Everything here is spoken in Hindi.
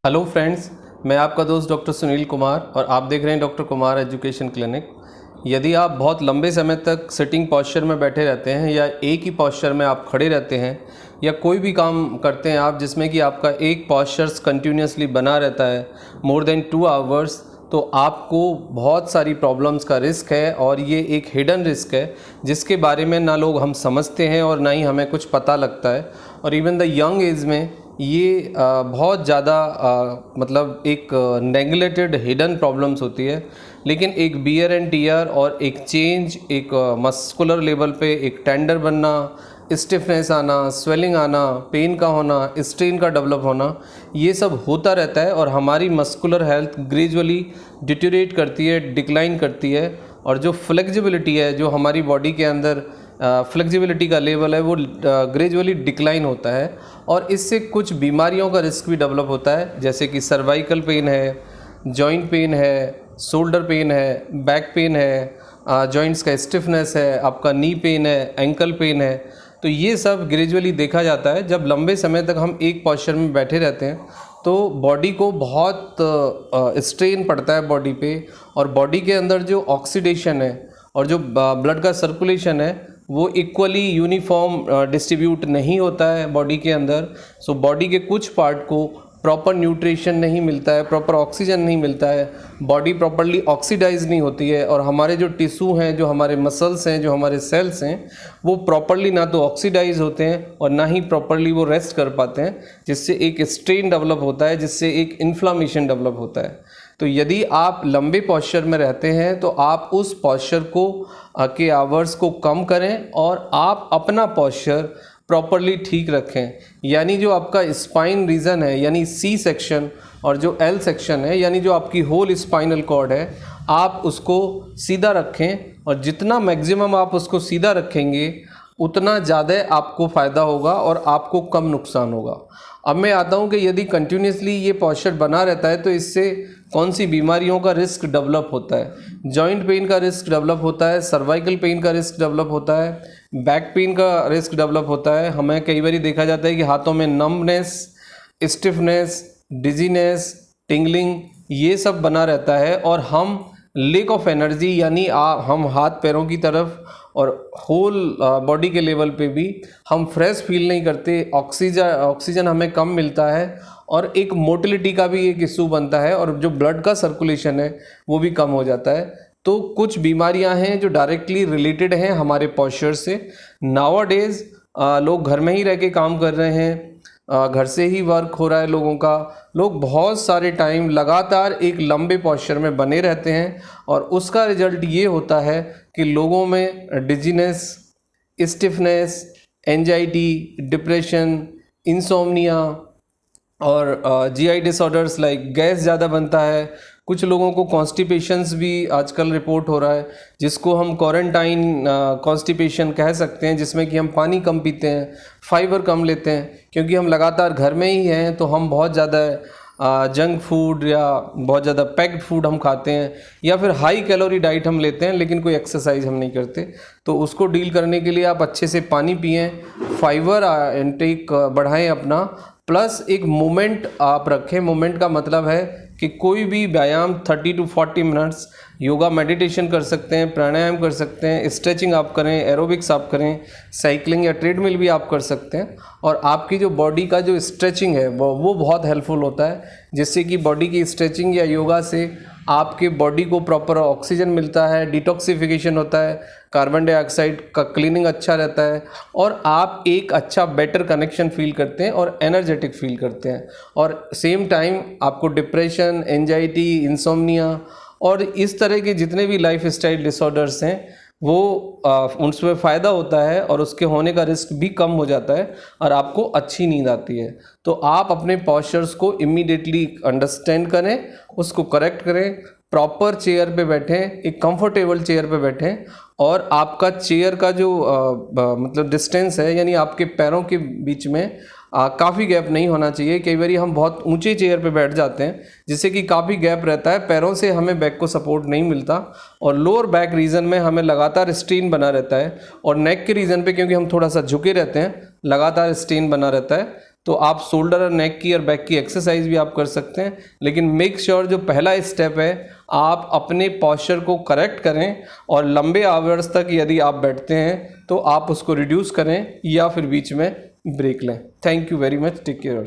हेलो फ्रेंड्स, मैं आपका दोस्त डॉक्टर सुनील कुमार और आप देख रहे हैं डॉक्टर कुमार एजुकेशन क्लिनिक। यदि आप बहुत लंबे समय तक सिटिंग पोस्चर में बैठे रहते हैं या एक ही पोस्चर में आप खड़े रहते हैं या कोई भी काम करते हैं आप जिसमें कि आपका एक पोस्चर्स कंटिन्यूसली बना रहता है मोर देन 2 आवर्स, तो आपको बहुत सारी प्रॉब्लम्स का रिस्क है और ये एक हिडन रिस्क है जिसके बारे में ना लोग हम समझते हैं और ना ही हमें कुछ पता लगता है। और इवन द यंग एज में ये बहुत ज़्यादा मतलब एक नेगलेक्टेड हिडन प्रॉब्लम्स होती है, लेकिन एक बियर एंड टीयर और एक चेंज, एक मस्कुलर लेवल पे एक टेंडर बनना, स्टिफनेस आना, स्वेलिंग आना, पेन का होना, स्ट्रेन का डेवलप होना, ये सब होता रहता है और हमारी मस्कुलर हेल्थ ग्रेजुअली डिटेरियोरेट करती है, डिक्लाइन करती है। और जो फ्लेक्सिबिलिटी है, जो हमारी बॉडी के अंदर फ्लेक्सिबिलिटी का लेवल है, वो ग्रेजुअली डिक्लाइन होता है और इससे कुछ बीमारियों का रिस्क भी डेवलप होता है, जैसे कि सर्वाइकल पेन है, जॉइंट पेन है, शोल्डर पेन है, बैक पेन है, जॉइंट्स का स्टिफनेस है, आपका नी पेन है, एंकल पेन है। तो ये सब ग्रेजुअली देखा जाता है जब लंबे समय तक हम एक पोस्चर में बैठे रहते हैं, तो बॉडी को बहुत स्ट्रेन पड़ता है बॉडी पे, और बॉडी के अंदर जो ऑक्सीडेशन है और जो ब्लड का सर्कुलेशन है वो इक्वली यूनिफॉर्म डिस्ट्रीब्यूट नहीं होता है बॉडी के अंदर। सो बॉडी के कुछ पार्ट को प्रॉपर न्यूट्रिशन नहीं मिलता है, प्रॉपर ऑक्सीजन नहीं मिलता है, बॉडी प्रॉपरली ऑक्सीडाइज नहीं होती है, और हमारे जो टिश्यू हैं, जो हमारे मसल्स हैं, जो हमारे सेल्स हैं, वो प्रॉपरली ना तो ऑक्सीडाइज होते हैं और ना ही प्रॉपरली वो रेस्ट कर पाते हैं, जिससे एक स्ट्रेन डेवलप होता है, जिससे एक इन्फ्लामेशन डेवलप होता है। तो यदि आप लंबे पोस्चर में रहते हैं तो आप उस पोस्चर को के आवर्स को कम करें और आप अपना पोस्चर प्रॉपरली ठीक रखें। यानी जो आपका स्पाइन रीजन है, यानी सी सेक्शन, और जो एल सेक्शन है, यानी जो आपकी होल स्पाइनल कॉर्ड है, आप उसको सीधा रखें, और जितना मैक्सिमम आप उसको सीधा रखेंगे उतना ज़्यादा आपको फ़ायदा होगा और आपको कम नुकसान होगा। अब मैं आता हूँ कि यदि कंटिन्यूसली ये पोस्चर बना रहता है तो इससे कौन सी बीमारियों का रिस्क डेवलप होता है। जॉइंट पेन का रिस्क डेवलप होता है, सर्वाइकल पेन का रिस्क डेवलप होता है, बैक पेन का रिस्क डेवलप होता है। हमें कई बार देखा जाता है कि हाथों में नम्बनेस, स्टिफनेस, डिजीनेस, टिंगलिंग, ये सब बना रहता है, और हम लेक ऑफ एनर्जी, यानी हम हाथ पैरों की तरफ और होल बॉडी के लेवल पे भी हम फ्रेश फील नहीं करते, ऑक्सीजन हमें कम मिलता है, और एक मोटिलिटी का भी एक इशू बनता है, और जो ब्लड का सर्कुलेशन है वो भी कम हो जाता है। तो कुछ बीमारियां हैं जो डायरेक्टली रिलेटेड हैं हमारे पोस्चर से। नाउअडेज लोग घर में ही रह के काम कर रहे हैं, घर से ही वर्क हो रहा है लोगों का, लोग बहुत सारे टाइम लगातार एक लंबे पोस्चर में बने रहते हैं, और उसका रिजल्ट ये होता है कि लोगों में dizziness, stiffness, anxiety, depression, insomnia और जीआई डिसऑर्डर्स लाइक गैस ज़्यादा बनता है। कुछ लोगों को कॉन्स्टिपेशंस भी आजकल रिपोर्ट हो रहा है, जिसको हम क्वारंटाइन कॉन्स्टिपेशन कह सकते हैं, जिसमें कि हम पानी कम पीते हैं, फाइबर कम लेते हैं, क्योंकि हम लगातार घर में ही हैं, तो हम बहुत ज़्यादा जंक फूड या बहुत ज़्यादा पैक्ड फूड हम खाते हैं, या फिर हाई कैलोरी डाइट हम लेते हैं, लेकिन कोई एक्सरसाइज हम नहीं करते। तो उसको डील करने के लिए आप अच्छे से पानी पिएं, फाइबर इनटेक बढ़ाएं अपना, प्लस एक मोमेंट आप रखें। मोमेंट का मतलब है कि कोई भी व्यायाम 30 to 40 मिनट्स, योगा मेडिटेशन कर सकते हैं, प्राणायाम कर सकते हैं, स्ट्रेचिंग आप करें, एरोबिक्स आप करें, साइकिलिंग या ट्रेडमिल भी आप कर सकते हैं। और आपकी जो बॉडी का जो स्ट्रेचिंग है वो बहुत हेल्पफुल होता है, जिससे कि बॉडी की स्ट्रेचिंग या योगा से आपके बॉडी को प्रॉपर ऑक्सीजन मिलता है, डिटॉक्सिफिकेशन होता है, कार्बन डाइऑक्साइड का क्लीनिंग अच्छा रहता है, और आप एक अच्छा बेटर कनेक्शन फील करते हैं और एनर्जेटिक फील करते हैं। और सेम टाइम आपको डिप्रेशन, एंजाइटी, इंसोम्निया और इस तरह के जितने भी लाइफ स्टाइल डिसऑर्डर्स हैं वो उनसे फ़ायदा होता है, और उसके होने का रिस्क भी कम हो जाता है, और आपको अच्छी नींद आती है। तो आप अपने पोस्चर्स को इमीडिएटली अंडरस्टैंड करें, उसको करेक्ट करें, प्रॉपर चेयर पे बैठें, एक कंफर्टेबल चेयर पे बैठें, और आपका चेयर का जो मतलब डिस्टेंस है, यानी आपके पैरों के बीच में काफ़ी गैप नहीं होना चाहिए। कई बार हम बहुत ऊंचे चेयर पे बैठ जाते हैं, जिससे कि काफ़ी गैप रहता है, पैरों से हमें बैक को सपोर्ट नहीं मिलता, और लोअर बैक रीजन में हमें लगातार स्ट्रेन बना रहता है, और नेक के रीजन पे क्योंकि हम थोड़ा सा झुके रहते हैं, लगातार स्ट्रेन बना रहता है। तो आप शोल्डर और नेक की और बैक की एक्सरसाइज भी आप कर सकते हैं। लेकिन मेक श्योर जो पहला स्टेप है, आप अपने पॉस्चर को करेक्ट करें और लंबे आवर्स तक यदि आप बैठते हैं तो आप उसको रिड्यूस करें या फिर बीच में ब्रेक लें। Thank you very much, take care.